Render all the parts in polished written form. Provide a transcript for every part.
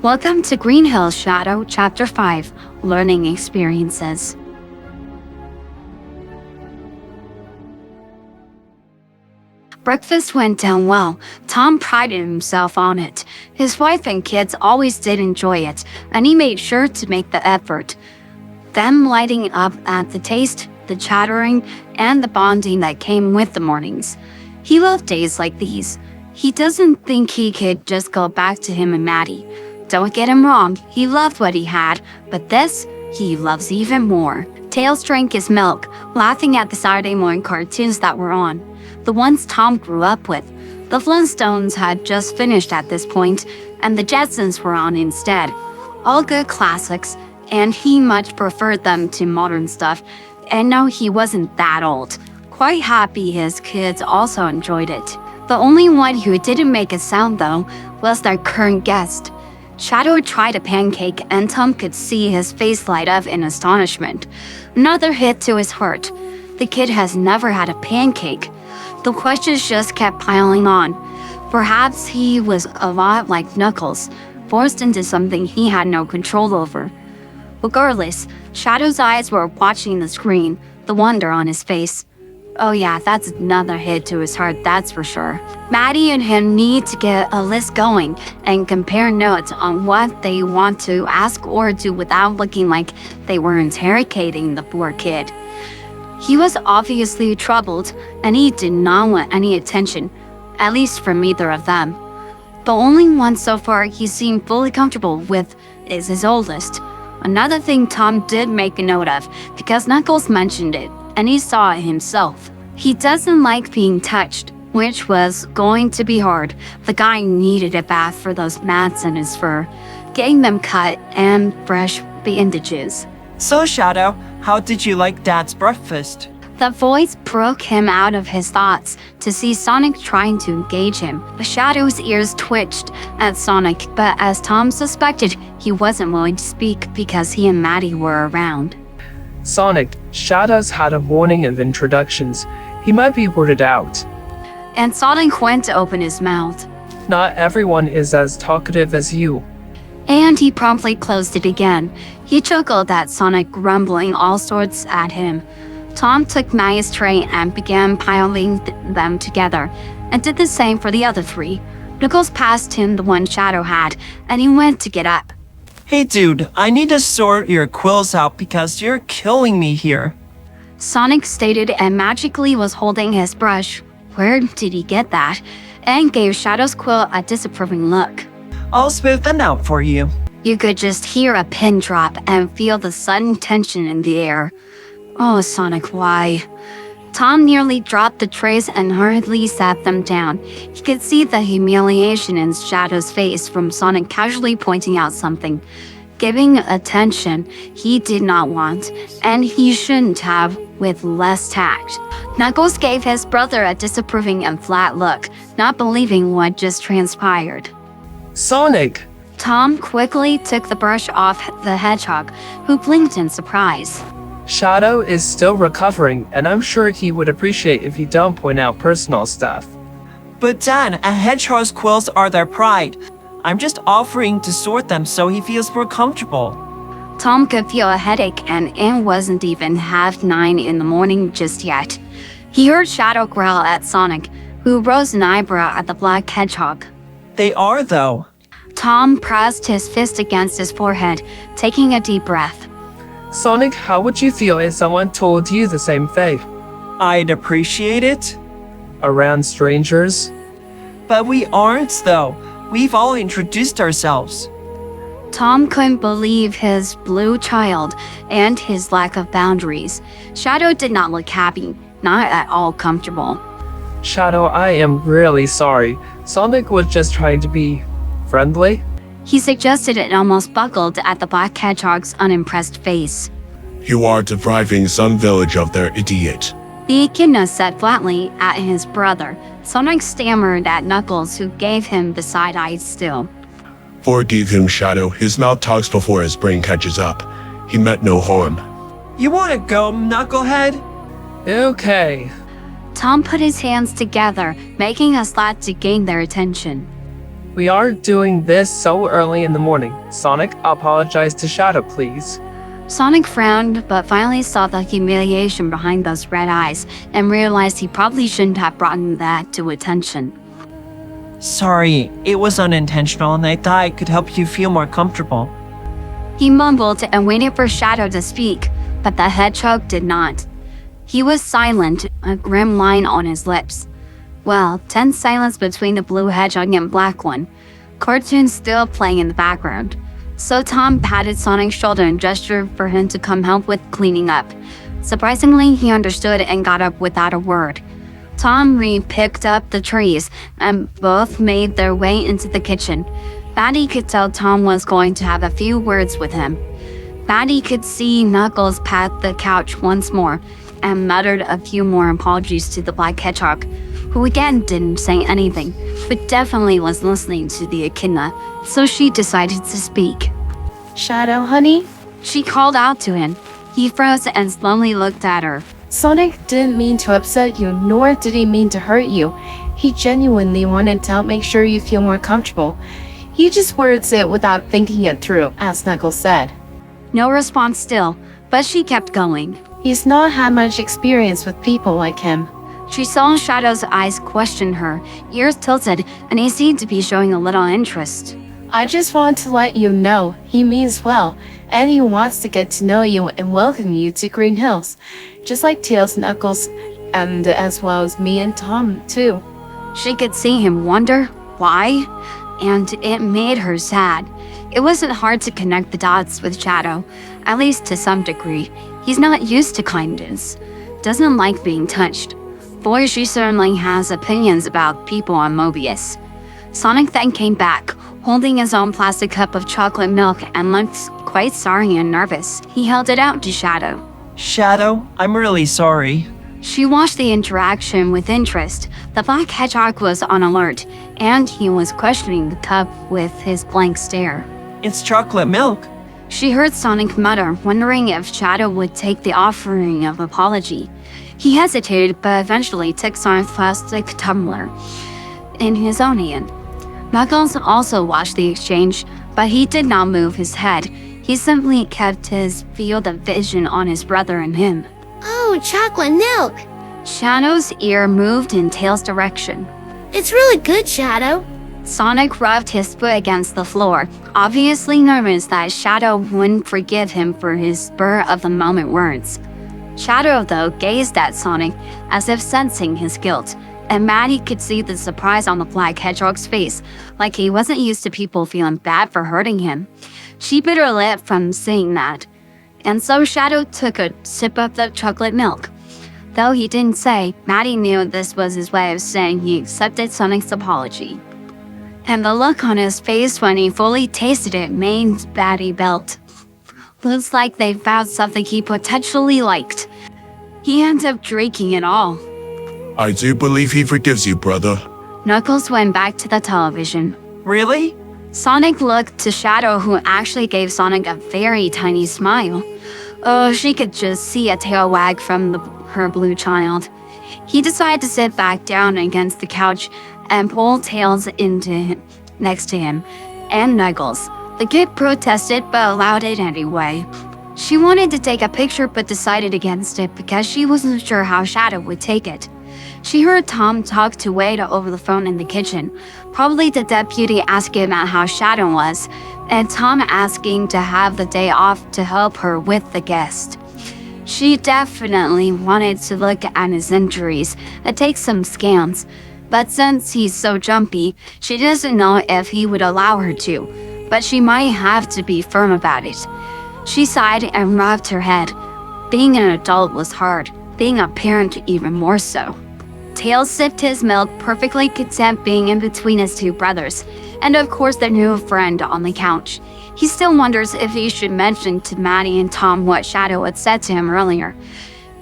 Welcome to Green Hill Shadow, Chapter 5, Learning Experiences. Breakfast went down well. Tom prided himself on it. His wife and kids always did enjoy it, and he made sure to make the effort. Them lighting up at the taste, the chattering, and the bonding that came with the mornings. He loved days like these. He doesn't think he could just go back to him and Maddie. Don't get him wrong, he loved what he had, but this, he loves even more. Tails drank his milk, laughing at the Saturday morning cartoons that were on. The ones Tom grew up with. The Flintstones had just finished at this point, and the Jetsons were on instead. All good classics, and he much preferred them to modern stuff, and no, he wasn't that old. Quite happy his kids also enjoyed it. The only one who didn't make a sound, though, was their current guest. Shadow tried a pancake, and Tom could see his face light up in astonishment. Another hit to his heart. The kid has never had a pancake. The questions just kept piling on. Perhaps he was a lot like Knuckles, forced into something he had no control over. Regardless, Shadow's eyes were watching the screen, the wonder on his face. Oh yeah, that's another hit to his heart, that's for sure. Maddie and him need to get a list going and compare notes on what they want to ask or do without looking like they were interrogating the poor kid. He was obviously troubled, and he did not want any attention, at least from either of them. The only one so far he seemed fully comfortable with is his oldest. Another thing Tom did make a note of, because Knuckles mentioned it, and he saw it himself. He doesn't like being touched, which was going to be hard. The guy needed a bath for those mats in his fur, getting them cut and fresh bandages. So Shadow, how did you like Dad's breakfast? The voice broke him out of his thoughts to see Sonic trying to engage him. The Shadow's ears twitched at Sonic, but as Tom suspected, he wasn't willing to speak because he and Maddie were around. Sonic, Shadow's had a warning of introductions. He might be worded out. And Sonic went to open his mouth. Not everyone is as talkative as you. And he promptly closed it again. He chuckled at Sonic grumbling all sorts at him. Tom took Maya's tray and began piling them together, and did the same for the other three. Knuckles passed him the one Shadow had, and he went to get up. Hey dude, I need to sort your quills out because you're killing me here. Sonic stated and magically was holding his brush. Where did he get that? And gave Shadow's quill a disapproving look. I'll smooth them out for you. You could just hear a pin drop and feel the sudden tension in the air. Oh, Sonic, why? Tom nearly dropped the trays and hurriedly sat them down. He could see the humiliation in Shadow's face from Sonic casually pointing out something, giving attention he did not want, and he shouldn't have, with less tact. Knuckles gave his brother a disapproving and flat look, not believing what just transpired. Sonic! Tom quickly took the brush off the hedgehog, who blinked in surprise. Shadow is still recovering, and I'm sure he would appreciate if you don't point out personal stuff. But Dad, a hedgehog's quills are their pride. I'm just offering to sort them so he feels more comfortable. Tom could feel a headache, and it wasn't even 9:30 in the morning just yet. He heard Shadow growl at Sonic, who rose an eyebrow at the black hedgehog. They are though. Tom pressed his fist against his forehead, taking a deep breath. Sonic, how would you feel if someone told you the same thing? I'd appreciate it. Around strangers? But we aren't though. We've all introduced ourselves. Tom couldn't believe his blue child and his lack of boundaries. Shadow did not look happy, not at all comfortable. Shadow, I am really sorry. Sonic was just trying to be friendly. He suggested it almost buckled at the black hedgehog's unimpressed face. You are depriving Sun Village of their idiot. The echidna said flatly at his brother. Sonic stammered at Knuckles, who gave him the side-eye still. Forgive him, Shadow. His mouth talks before his brain catches up. He meant no harm. You wanna go, Knucklehead? Okay. Tom put his hands together, making a slap to gain their attention. We aren't doing this so early in the morning. Sonic, apologize to Shadow, please. Sonic frowned, but finally saw the humiliation behind those red eyes and realized he probably shouldn't have brought that to attention. Sorry, it was unintentional and I thought I could help you feel more comfortable. He mumbled and waited for Shadow to speak, but the hedgehog did not. He was silent, a grim line on his lips. Well, tense silence between the blue hedgehog and black one. Cartoons still playing in the background. So Tom patted Sonic's shoulder and gestured for him to come help with cleaning up. Surprisingly, he understood and got up without a word. Tom picked up the trees, and both made their way into the kitchen. Batty could tell Tom was going to have a few words with him. Batty could see Knuckles pat the couch once more, and muttered a few more apologies to the black hedgehog, who again didn't say anything, but definitely was listening to the echidna, so she decided to speak. Shadow, honey? She called out to him. He froze and slowly looked at her. Sonic didn't mean to upset you, nor did he mean to hurt you. He genuinely wanted to help make sure you feel more comfortable. He just words it without thinking it through, as Knuckles said. No response still, but she kept going. He's not had much experience with people like him. She saw Shadow's eyes question her, ears tilted, and he seemed to be showing a little interest. I just want to let you know he means well, and he wants to get to know you and welcome you to Green Hills, just like Tails, Knuckles, and as well as me and Tom, too. She could see him wonder why, and it made her sad. It wasn't hard to connect the dots with Shadow, at least to some degree. He's not used to kindness, doesn't like being touched. Boy, she certainly has opinions about people on Mobius. Sonic then came back, holding his own plastic cup of chocolate milk, and looked quite sorry and nervous. He held it out to Shadow. Shadow, I'm really sorry. She watched the interaction with interest. The black hedgehog was on alert, and he was questioning the cup with his blank stare. It's chocolate milk. She heard Sonic mutter, wondering if Shadow would take the offering of apology. He hesitated, but eventually took Sonic's plastic tumbler in his own hand. Knuckles also watched the exchange, but he did not move his head. He simply kept his field of vision on his brother and him. Oh, chocolate milk. Shadow's ear moved in Tails' direction. It's really good, Shadow. Sonic rubbed his foot against the floor, obviously nervous that Shadow wouldn't forgive him for his spur-of-the-moment words. Shadow, though, gazed at Sonic as if sensing his guilt, and Maddie could see the surprise on the black hedgehog's face, like he wasn't used to people feeling bad for hurting him. She bit her lip from seeing that, and so Shadow took a sip of the chocolate milk. Though he didn't say, Maddie knew this was his way of saying he accepted Sonic's apology. And the look on his face when he fully tasted it made Maddie belt. Looks like they found something he potentially liked. He ended up drinking it all. I do believe he forgives you, brother. Knuckles went back to the television. Really? Sonic looked to Shadow, who actually gave Sonic a very tiny smile. Oh, she could just see a tail wag from her blue child. He decided to sit back down against the couch and pull Tails next to him, and Knuckles. The kid protested, but allowed it anyway. She wanted to take a picture, but decided against it because she wasn't sure how Shadow would take it. She heard Tom talk to Wade over the phone in the kitchen, probably the deputy asking about how Shadow was, and Tom asking to have the day off to help her with the guest. She definitely wanted to look at his injuries and take some scans, but since he's so jumpy, she doesn't know if he would allow her to, but she might have to be firm about it. She sighed and rubbed her head. Being an adult was hard, being a parent even more so. Tails sipped his milk, perfectly content being in between his two brothers, and of course their new friend on the couch. He still wonders if he should mention to Maddie and Tom what Shadow had said to him earlier.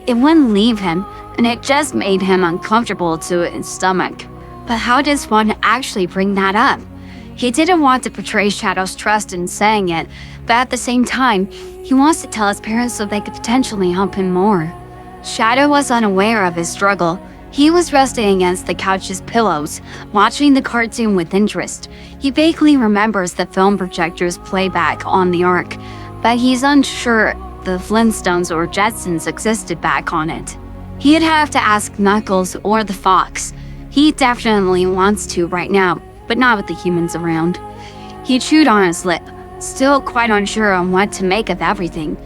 It wouldn't leave him, and it just made him uncomfortable to his stomach. But how does one actually bring that up? He didn't want to betray Shadow's trust in saying it, but at the same time, he wants to tell his parents so they could potentially help him more. Shadow was unaware of his struggle. He was resting against the couch's pillows, watching the cartoon with interest. He vaguely remembers the film projector's playback on the Ark, but he's unsure the Flintstones or Jetsons existed back on it. He'd have to ask Knuckles or the Fox. He definitely wants to right now, but not with the humans around. He chewed on his lip, still quite unsure on what to make of everything.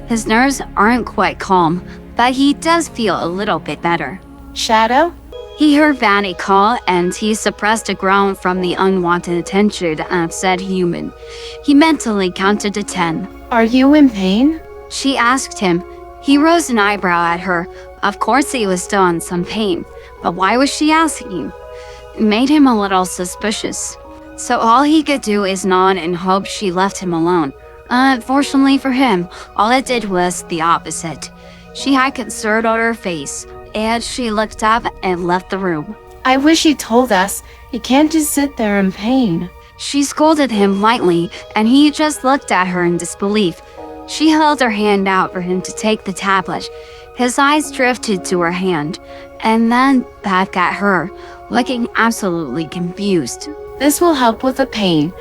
His nerves aren't quite calm, but he does feel a little bit better. Shadow? He heard Vanny call, and he suppressed a groan from the unwanted attention of said human. He mentally counted to 10. Are you in pain? She asked him. He rose an eyebrow at her. Of course he was still in some pain, but why was she asking? It made him a little suspicious. So all he could do is nod and hope she left him alone. Unfortunately for him, all it did was the opposite. She had concern on her face, and she looked up and left the room. I wish you told us. You can't just sit there in pain. She scolded him lightly, and he just looked at her in disbelief. She held her hand out for him to take the tablet. His eyes drifted to her hand, and then back at her, looking absolutely confused. This will help with the pain,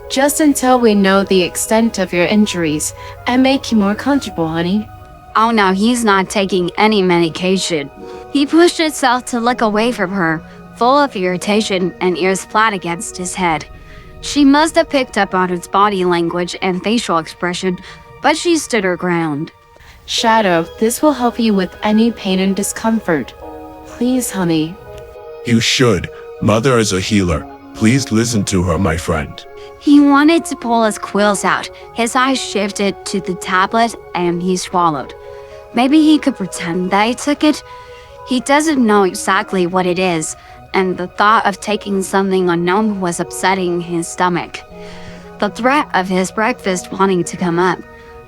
just until we know the extent of your injuries and make you more comfortable, honey. Oh no, he's not taking any medication. He pushed himself to look away from her, full of irritation and ears flat against his head. She must have picked up on his body language and facial expression, but she stood her ground. Shadow, this will help you with any pain and discomfort. Please, honey. You should. Mother is a healer. Please listen to her, my friend. He wanted to pull his quills out. His eyes shifted to the tablet and he swallowed. Maybe he could pretend that he took it. He doesn't know exactly what it is, and the thought of taking something unknown was upsetting his stomach. The threat of his breakfast wanting to come up,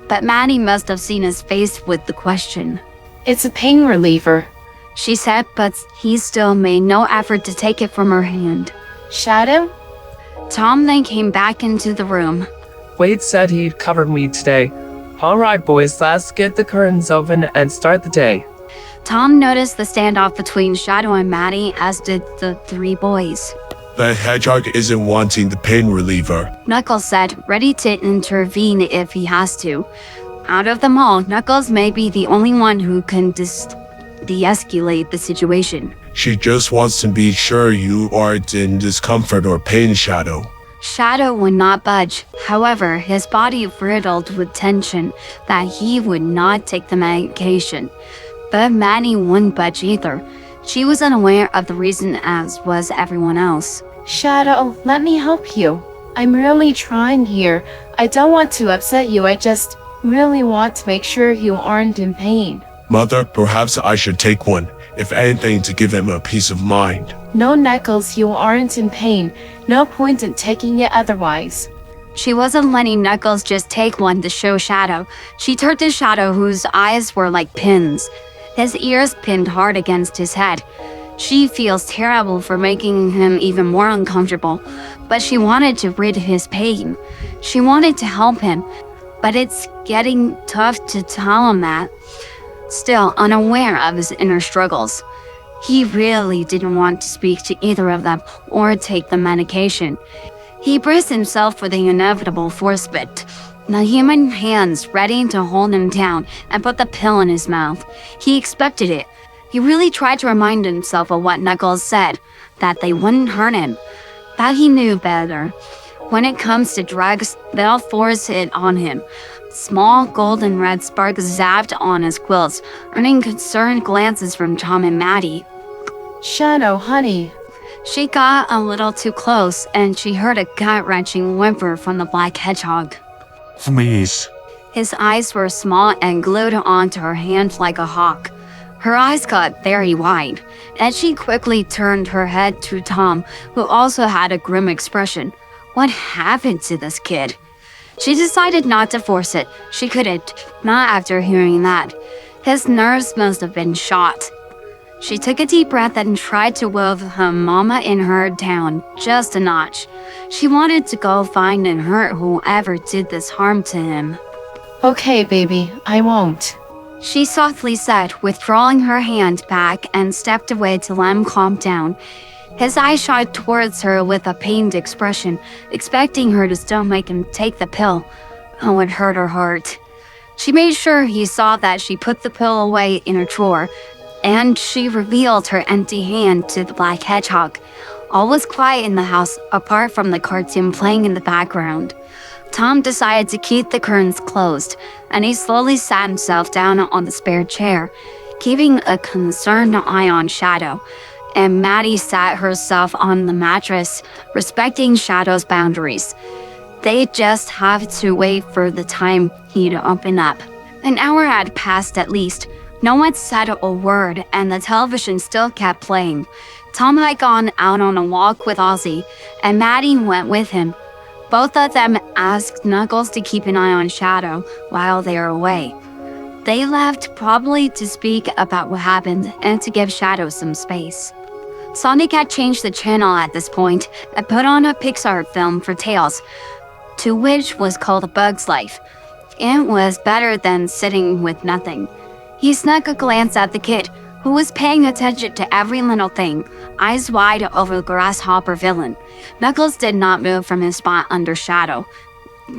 but Maddie must have seen his face with the question. It's a pain reliever. She said, but he still made no effort to take it from her hand. Shadow? Tom then came back into the room. Wade said he'd cover me today. Alright boys, let's get the curtains open and start the day. Tom noticed the standoff between Shadow and Maddie, as did the three boys. The hedgehog isn't wanting the pain reliever. Knuckles said, ready to intervene if he has to. Out of them all, Knuckles may be the only one who can de-escalate the situation. She just wants to be sure you aren't in discomfort or pain, Shadow. Shadow would not budge. However, his body riddled with tension that he would not take the medication. But Maddie wouldn't budge either. She was unaware of the reason, as was everyone else. Shadow, let me help you. I'm really trying here. I don't want to upset you. I just really want to make sure you aren't in pain. Mother, perhaps I should take one, if anything, to give him a peace of mind. No, Knuckles, you aren't in pain. No point in taking it otherwise. She wasn't letting Knuckles just take one to show Shadow. She turned to Shadow, whose eyes were like pins, his ears pinned hard against his head. She feels terrible for making him even more uncomfortable, but she wanted to rid his pain. She wanted to help him, but it's getting tough to tell him that. Still unaware of his inner struggles, he really didn't want to speak to either of them or take the medication. He braced himself for the inevitable force bit, the human hands ready to hold him down and put the pill in his mouth. He expected it. He really tried to remind himself of what Knuckles said, that they wouldn't hurt him. But he knew better. When it comes to drugs, they'll force it on him. Small golden red sparks zapped on his quills, earning concerned glances from Tom and Maddie. Shadow, honey. She got a little too close, and she heard a gut-wrenching whimper from the black hedgehog. Please. His eyes were small and glued onto her hand like a hawk. Her eyes got very wide, and she quickly turned her head to Tom, who also had a grim expression. What happened to this kid? She decided not to force it. She couldn't, not after hearing that. His nerves must have been shot. She took a deep breath and tried to will her mama in her down just a notch. She wanted to go find and hurt whoever did this harm to him. Okay, baby, I won't. she softly said, withdrawing her hand back and stepped away to let him calm down. His eyes shot towards her with a pained expression, expecting her to still make him take the pill. Oh, it hurt her heart. She made sure he saw that she put the pill away in her drawer, and she revealed her empty hand to the black hedgehog. All was quiet in the house, apart from the cartoon playing in the background. Tom decided to keep the curtains closed, and he slowly sat himself down on the spare chair, keeping a concerned eye on Shadow. And Maddie sat herself on the mattress, respecting Shadow's boundaries. They just have to wait for the time he'd open up. An hour had passed at least. No one said a word, and the television still kept playing. Tom had gone out on a walk with Ozzy, and Maddie went with him. Both of them asked Knuckles to keep an eye on Shadow while they were away. They left probably to speak about what happened and to give Shadow some space. Sonic had changed the channel at this point and put on a Pixar film for Tails, to which was called A Bug's Life. It was better than sitting with nothing. He snuck a glance at the kid, who was paying attention to every little thing, eyes wide over the grasshopper villain. Knuckles did not move from his spot under Shadow,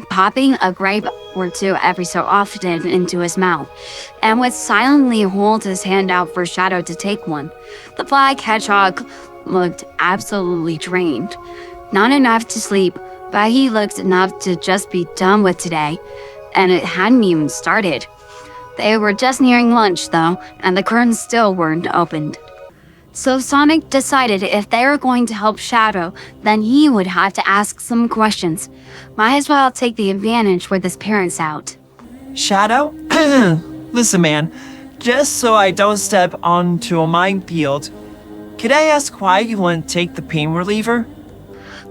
popping a grape or two every so often into his mouth, and would silently hold his hand out for Shadow to take one. The black hedgehog looked absolutely drained. Not enough to sleep, but he looked enough to just be done with today, and it hadn't even started. They were just nearing lunch, though, and the curtains still weren't opened. So Sonic decided if they were going to help Shadow, then he would have to ask some questions. Might as well take the advantage with his parents out. Shadow? Listen, man. Just so I don't step onto a minefield, could I ask why you want to take the pain reliever?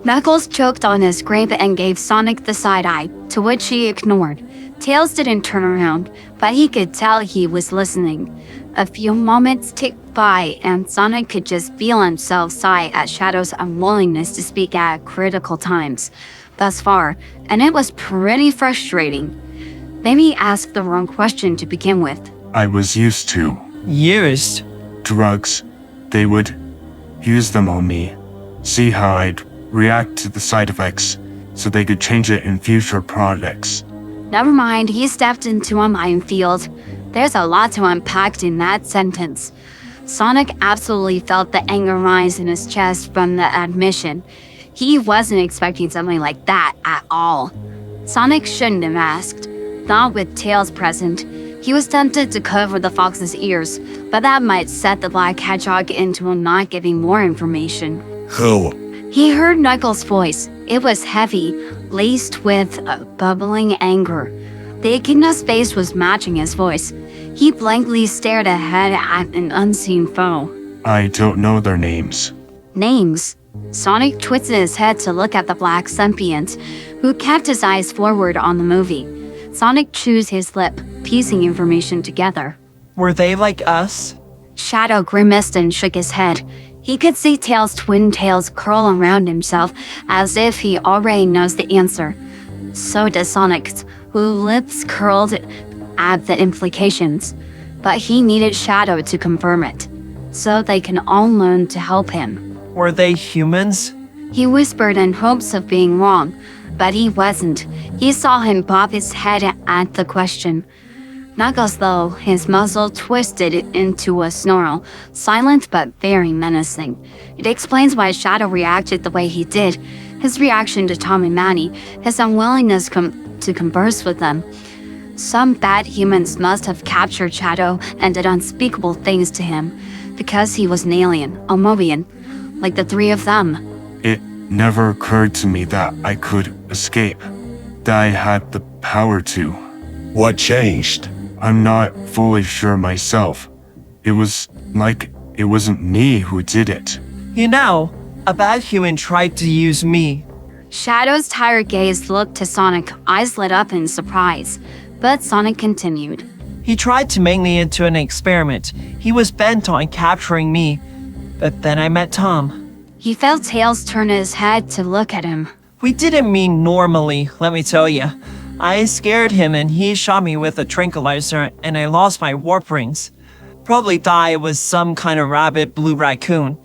Knuckles choked on his grape and gave Sonic the side eye, to which he ignored. Tails didn't turn around, but he could tell he was listening. A few moments ticked by, and Sonic could just feel himself sigh at Shadow's unwillingness to speak at critical times thus far, and it was pretty frustrating. Maybe he asked the wrong question to begin with. I was used to Used? drugs. They would use them on me, see how I'd react to the side effects, so they could change it in future products. Never mind, he stepped into a minefield. There's a lot to unpack in that sentence. Sonic absolutely felt the anger rise in his chest from the admission. He wasn't expecting something like that at all. Sonic shouldn't have asked. Not with Tails present. He was tempted to cover the fox's ears, but that might set the black hedgehog into not giving more information. Who? He heard Knuckles' voice. It was heavy, laced with bubbling anger. The echidna's face was matching his voice. He blankly stared ahead at an unseen foe. I don't know their names. Names? Sonic twisted his head to look at the black symbiont, who kept his eyes forward on the movie. Sonic chewed his lip, piecing information together. Were they like us? Shadow grimaced and shook his head. He could see Tails' twin tails curl around himself as if he already knows the answer. So does Sonic's, whose lips curled at the implications. But he needed Shadow to confirm it, so they can all learn to help him. Were they humans? He whispered in hopes of being wrong, but he wasn't. He saw him bob his head at the question. Knuckles, though, his muzzle twisted into a snarl, silent but very menacing. It explains why Shadow reacted the way he did, his reaction to Tom and Manny, his unwillingness to converse with them. Some bad humans must have captured Shadow and did unspeakable things to him, because he was an alien, a Mobian, like the three of them. It never occurred to me that I could escape, that I had the power to. What changed? I'm not fully sure myself. It was like it wasn't me who did it. You know, a bad human tried to use me. Shadow's tired gaze looked to Sonic, eyes lit up in surprise. But Sonic continued. He tried to make me into an experiment. He was bent on capturing me. But then I met Tom. He felt Tails turn his head to look at him. We didn't mean normally, let me tell you. I scared him and he shot me with a tranquilizer and I lost my warp rings. Probably thought it was some kind of rabid blue raccoon.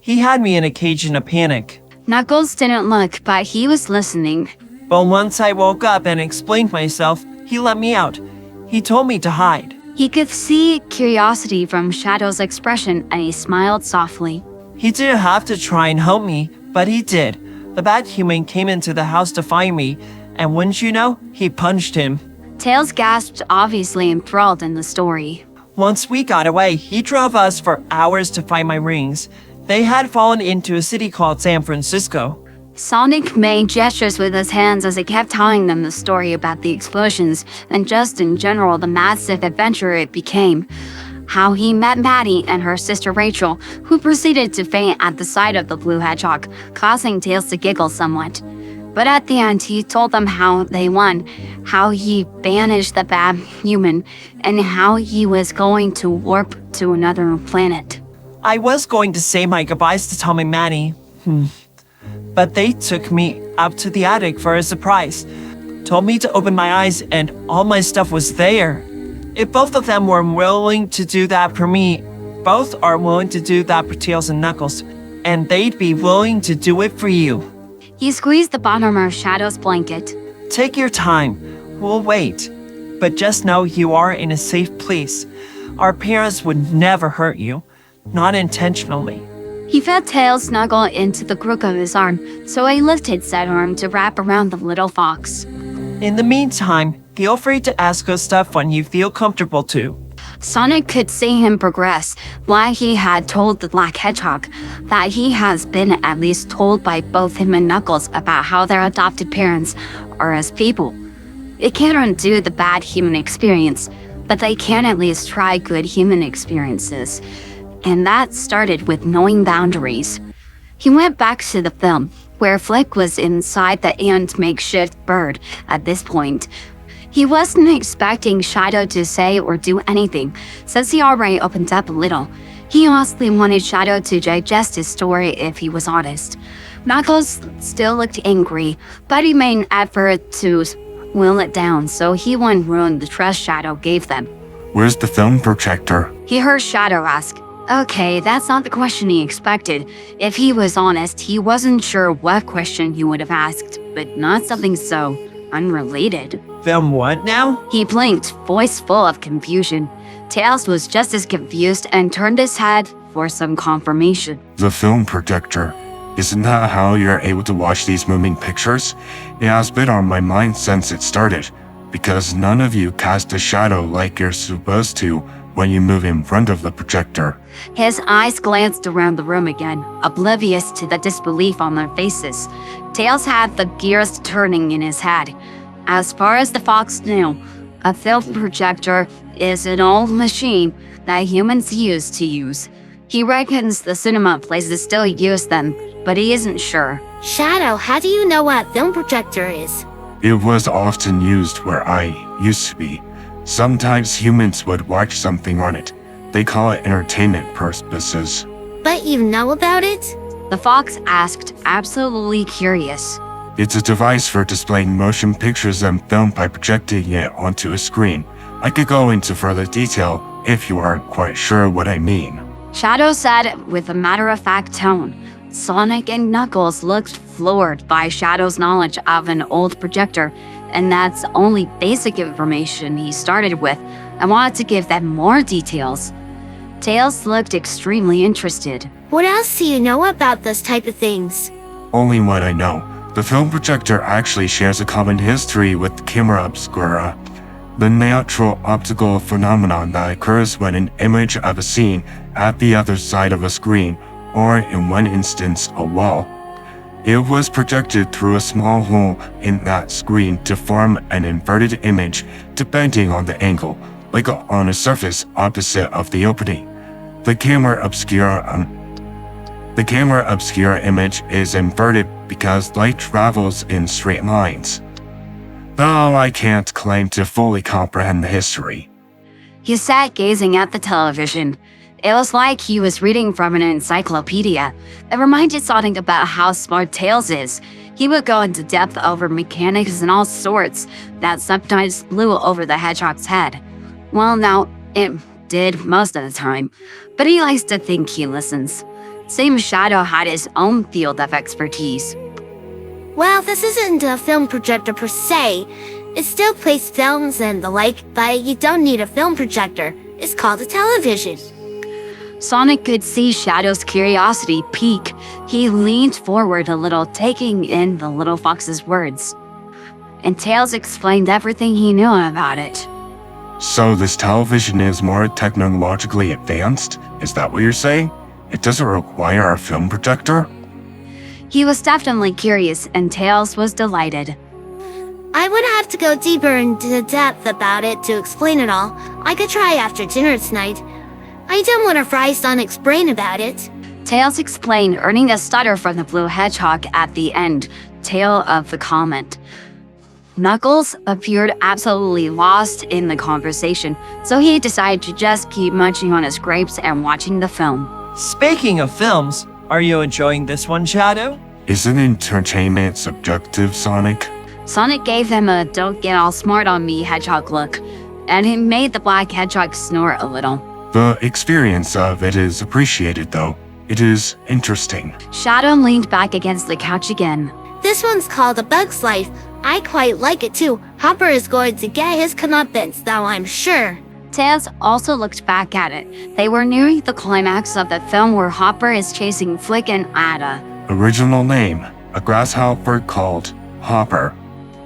He had me in a cage in a panic. Knuckles didn't look, but he was listening. But once I woke up and explained myself, he let me out. He told me to hide. He could see curiosity from Shadow's expression and he smiled softly. He didn't have to try and help me, but he did. The bad human came into the house to find me, and wouldn't you know, he punched him. Tails gasped, obviously enthralled in the story. Once we got away, he drove us for hours to find my rings. They had fallen into a city called San Francisco. Sonic made gestures with his hands as he kept telling them the story about the explosions and just in general the massive adventure it became. How he met Maddie and her sister Rachel, who proceeded to faint at the sight of the blue hedgehog, causing Tails to giggle somewhat. But at the end, he told them how they won, how he banished the bad human, and how he was going to warp to another planet. I was going to say my goodbyes to Tom and Manny. But they took me up to the attic for a surprise. Told me to open my eyes and all my stuff was there. If both of them were willing to do that for me, both are willing to do that for Tails and Knuckles. And they'd be willing to do it for you. He squeezed the bottom of Shadow's blanket. Take your time. We'll wait. But just know you are in a safe place. Our parents would never hurt you. Not intentionally. He felt Tails snuggle into the crook of his arm, so he lifted said arm to wrap around the little fox. In the meantime, feel free to ask us stuff when you feel comfortable to. Sonic could see him progress, while he had told the Black Hedgehog that he has been at least told by both him and Knuckles about how their adopted parents are as people. It can't undo the bad human experience, but they can at least try good human experiences. And that started with knowing boundaries. He went back to the film, where Flick was inside the ant makeshift bird at this point. He wasn't expecting Shadow to say or do anything, since he already opened up a little. He honestly wanted Shadow to digest his story if he was honest. Knuckles still looked angry, but he made an effort to will it down so he wouldn't ruin the trust Shadow gave them. Where's the film projector? He heard Shadow ask. Okay, that's not the question he expected. If he was honest, he wasn't sure what question he would have asked, but not something so unrelated. Then what now? He blinked, voice full of confusion. Tails was just as confused and turned his head for some confirmation. The film projector. Isn't that how you're able to watch these moving pictures? It has been on my mind since it started, because none of you cast a shadow like you're supposed to when you move in front of the projector. His eyes glanced around the room again, oblivious to the disbelief on their faces. Tails had the gears turning in his head. As far as the fox knew, a film projector is an old machine that humans used to use. He reckons the cinema places still use them, but he isn't sure. Shadow, how do you know what a film projector is? It was often used where I used to be. Sometimes humans would watch something on it. They call it entertainment purposes. But you know about it? The fox asked, absolutely curious. It's a device for displaying motion pictures and film by projecting it onto a screen. I could go into further detail if you aren't quite sure what I mean. Shadow said with a matter-of-fact tone. Sonic and Knuckles looked floored by Shadow's knowledge of an old projector, and that's only basic information he started with. I wanted to give them more details. Tails looked extremely interested. What else do you know about this type of things? Only what I know. The film projector actually shares a common history with camera obscura, the natural optical phenomenon that occurs when an image of a scene at the other side of a screen, or in one instance, a wall. It was projected through a small hole in that screen to form an inverted image depending on the angle, like on a surface opposite of the opening. The camera obscura image is inverted because light travels in straight lines. Though I can't claim to fully comprehend the history. He sat gazing at the television. It was like he was reading from an encyclopedia. It reminded Sonic about how smart Tails is. He would go into depth over mechanics and all sorts that sometimes flew over the hedgehog's head. Well, now, it did most of the time, but he likes to think he listens. Same Shadow had his own field of expertise. Well, this isn't a film projector per se. It still plays films and the like, but you don't need a film projector. It's called a television. Sonic could see Shadow's curiosity peak. He leaned forward a little, taking in the little fox's words. And Tails explained everything he knew about it. So this television is more technologically advanced? Is that what you're saying? It doesn't require a film projector? He was definitely curious, and Tails was delighted. I would have to go deeper into depth about it to explain it all. I could try after dinner tonight. I don't want to fry Sonic's brain about it. Tails explained, earning a stutter from the blue hedgehog at the end, tail of the comment. Knuckles appeared absolutely lost in the conversation, so he decided to just keep munching on his grapes and watching the film. Speaking of films, are you enjoying this one, Shadow? Isn't entertainment subjective, Sonic? Sonic gave him a don't get all smart on me hedgehog look, and it made the black hedgehog snort a little. The experience of it is appreciated, though. It is interesting. Shadow leaned back against the couch again. This one's called A Bug's Life. I quite like it too. Hopper is going to get his comeuppance, though, I'm sure. Tails also looked back at it. They were nearing the climax of the film where Hopper is chasing Flick and Ada. Original name, a grasshopper called Hopper.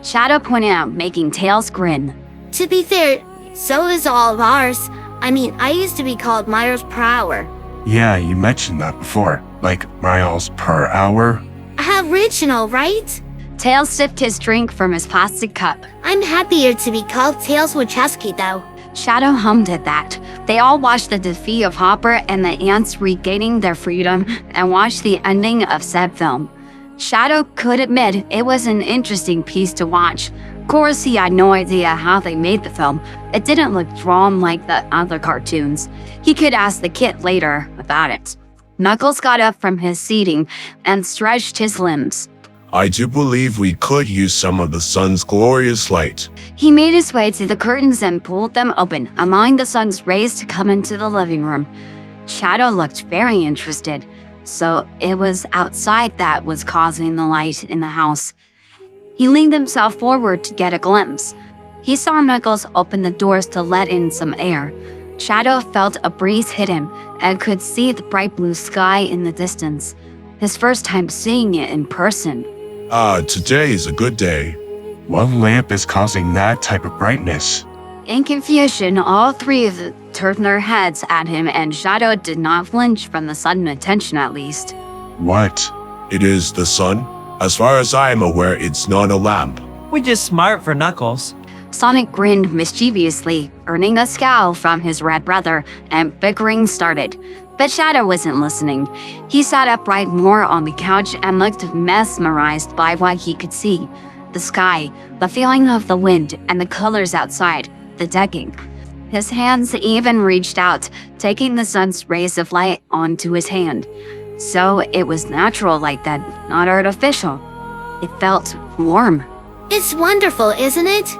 Shadow pointed out, making Tails grin. To be fair, so is all of ours. I mean, I used to be called miles per hour. Yeah, you mentioned that before. Like miles per hour? Original, right? Tails sipped his drink from his plastic cup. I'm happier to be called Tails Wachowski, though. Shadow hummed at that. They all watched the defeat of Hopper and the ants regaining their freedom and watched the ending of said film. Shadow could admit it was an interesting piece to watch. Of course, he had no idea how they made the film. It didn't look drawn like the other cartoons. He could ask the kid later about it. Knuckles got up from his seating and stretched his limbs. I do believe we could use some of the sun's glorious light. He made his way to the curtains and pulled them open, allowing the sun's rays to come into the living room. Shadow looked very interested, so it was outside that was causing the light in the house. He leaned himself forward to get a glimpse. He saw Knuckles open the doors to let in some air. Shadow felt a breeze hit him and could see the bright blue sky in the distance. His first time seeing it in person. Today is a good day. What lamp is causing that type of brightness? In confusion, all three of them turned their heads at him, and Shadow did not flinch from the sudden attention at least. What? It is the sun. As far as I am aware, it's not a lamp. We're just smart for Knuckles. Sonic grinned mischievously, earning a scowl from his red brother, and bickering started. But Shadow wasn't listening. He sat upright more on the couch and looked mesmerized by what he could see. The sky, the feeling of the wind, and the colors outside, the decking. His hands even reached out, taking the sun's rays of light onto his hand. So it was natural like that, not artificial. It felt warm. It's wonderful, isn't it?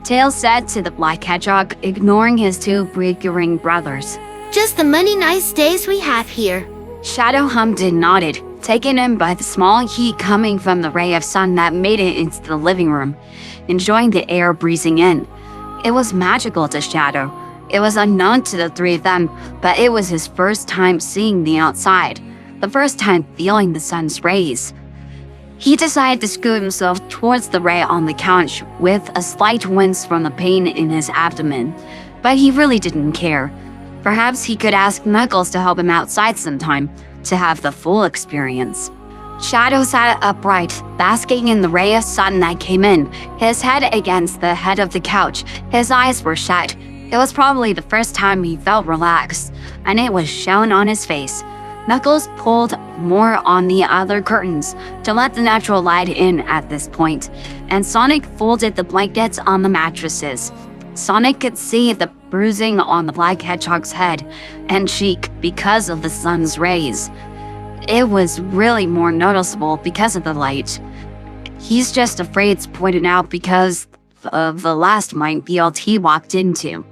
Tails said to the black hedgehog, ignoring his two bickering brothers. Just the many nice days we have here. Shadow hummed and nodded, taken in by the small heat coming from the ray of sun that made it into the living room, enjoying the air breezing in. It was magical to Shadow. It was unknown to the three of them, but it was his first time seeing the outside, the first time feeling the sun's rays. He decided to scoot himself towards the ray on the couch with a slight wince from the pain in his abdomen, but he really didn't care. Perhaps he could ask Knuckles to help him outside sometime, to have the full experience. Shadow sat upright, basking in the ray of sun that came in, his head against the head of the couch. His eyes were shut. It was probably the first time he felt relaxed, and it was shown on his face. Knuckles pulled more on the other curtains to let the natural light in at this point, and Sonic folded the blankets on the mattresses. Sonic could see the bruising on the black hedgehog's head and cheek because of the sun's rays. It was really more noticeable because of the light. He's just afraid to point it out because of the last minefield he walked into.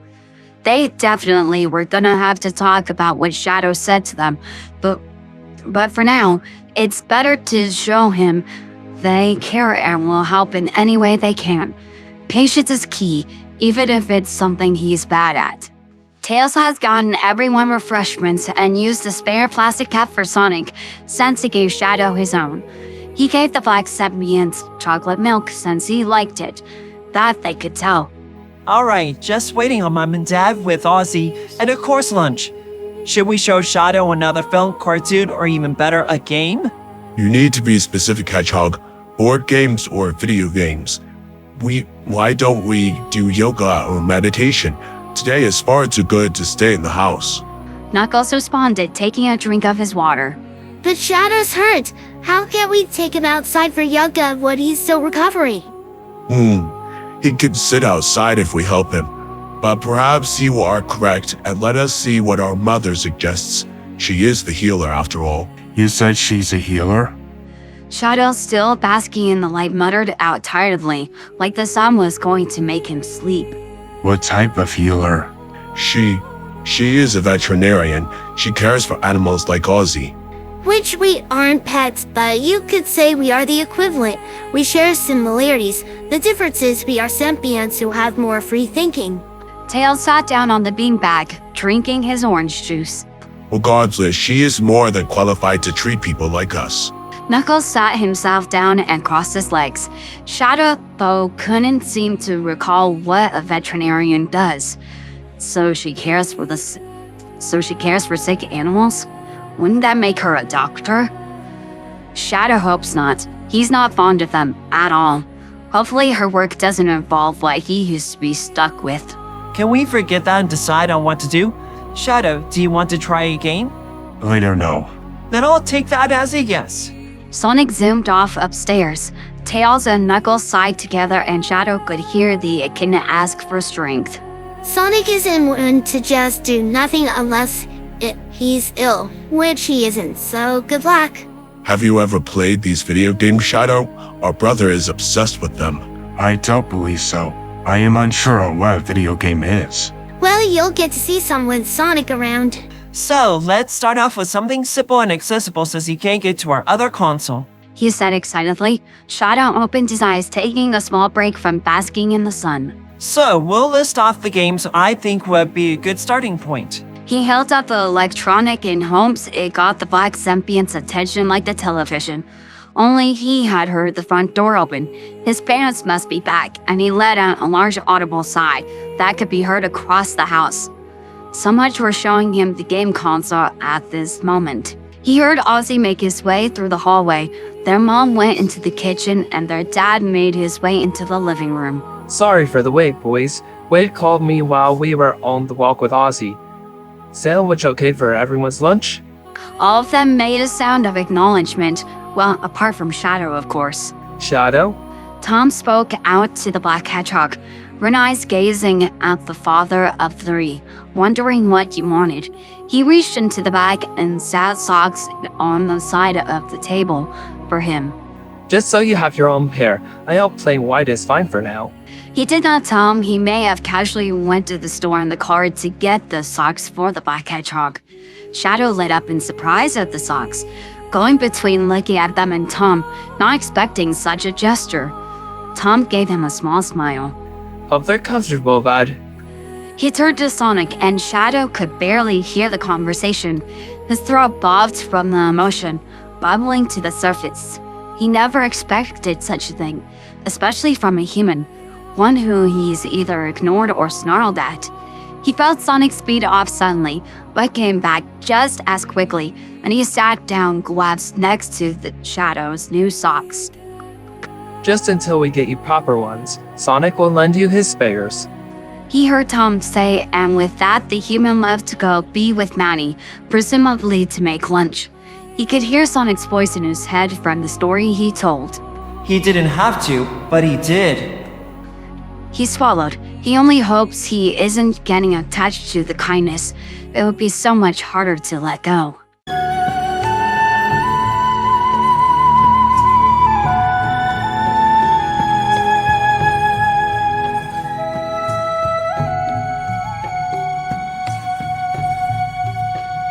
They definitely were gonna have to talk about what Shadow said to them, but for now, it's better to show him they care and will help in any way they can. Patience is key, even if it's something he's bad at. Tails has gotten everyone refreshments and used the spare plastic cup for Sonic since he gave Shadow his own. He gave the black symbiont chocolate milk since he liked it. That they could tell. Alright, just waiting on Mom and Dad with Ozzy, and of course lunch. Should we show Shadow another film, cartoon, or even better, a game? You need to be specific, Hedgehog. Board games or video games. Why don't we do yoga or meditation? Today is far too good to stay in the house. Knuckles responded, taking a drink of his water. But Shadow's hurt. How can we take him outside for yoga when he's still recovering? He could sit outside if we help him. But perhaps you are correct, and let us see what our mother suggests. She is the healer after all. You said she's a healer? Shadow, still basking in the light, muttered out tiredly, like the sun was going to make him sleep. What type of healer? She is a veterinarian. She cares for animals like Ozzy. Which we aren't pets, but you could say we are the equivalent. We share similarities. The difference is we are symbionts who have more free thinking. Tails sat down on the beanbag, drinking his orange juice. Regardless, she is more than qualified to treat people like us. Knuckles sat himself down and crossed his legs. Shadow, though, couldn't seem to recall what a veterinarian does. So she cares for sick animals? Wouldn't that make her a doctor? Shadow hopes not. He's not fond of them at all. Hopefully her work doesn't involve what he used to be stuck with. Can we forget that and decide on what to do? Shadow, do you want to try again? I don't know. Then I'll take that as a yes. Sonic zoomed off upstairs. Tails and Knuckles sighed together and Shadow could hear the echidna ask for strength. Sonic isn't one to just do nothing unless he's ill, which he isn't, so good luck. Have you ever played these video games, Shadow? Our brother is obsessed with them. I don't believe so. I am unsure on what a video game is. Well, you'll get to see some with Sonic around. So, let's start off with something simple and accessible since he can't get to our other console. He said excitedly. Shadow opened his eyes, taking a small break from basking in the sun. So, we'll list off the games I think would be a good starting point. He held up the electronic in hopes it got the black symbiont's attention like the television. Only he had heard the front door open. His parents must be back, and he let out a large audible sigh that could be heard across the house. So much for showing him the game console at this moment. He heard Ozzy make his way through the hallway. Their mom went into the kitchen, and their dad made his way into the living room. Sorry for the wait, boys. Wade called me while we were on the walk with Ozzy. Sandwich okay for everyone's lunch? All of them made a sound of acknowledgement. Well, apart from Shadow, of course. Shadow? Tom spoke out to the black hedgehog, Red eyes gazing at the father of three, wondering what he wanted. He reached into the bag and sat socks on the side of the table for him. Just so you have your own pair. I hope plain white is fine for now. He did not tell him he may have casually went to the store in the car to get the socks for the black hedgehog. Shadow lit up in surprise at the socks, going between looking at them and Tom, not expecting such a gesture. Tom gave him a small smile. Hope they're comfortable, bud. He turned to Sonic, and Shadow could barely hear the conversation. His throat bobbed from the emotion, bubbling to the surface. He never expected such a thing, especially from a human, one who he's either ignored or snarled at. He felt Sonic speed off suddenly, but came back just as quickly, and he sat down gloves next to the Shadow's new socks. Just until we get you proper ones, Sonic will lend you his spares. He heard Tom say, and with that, the human left to go be with Manny, presumably to make lunch. He could hear Sonic's voice in his head from the story he told. He didn't have to, but he did. He swallowed. He only hopes he isn't getting attached to the kindness. It would be so much harder to let go.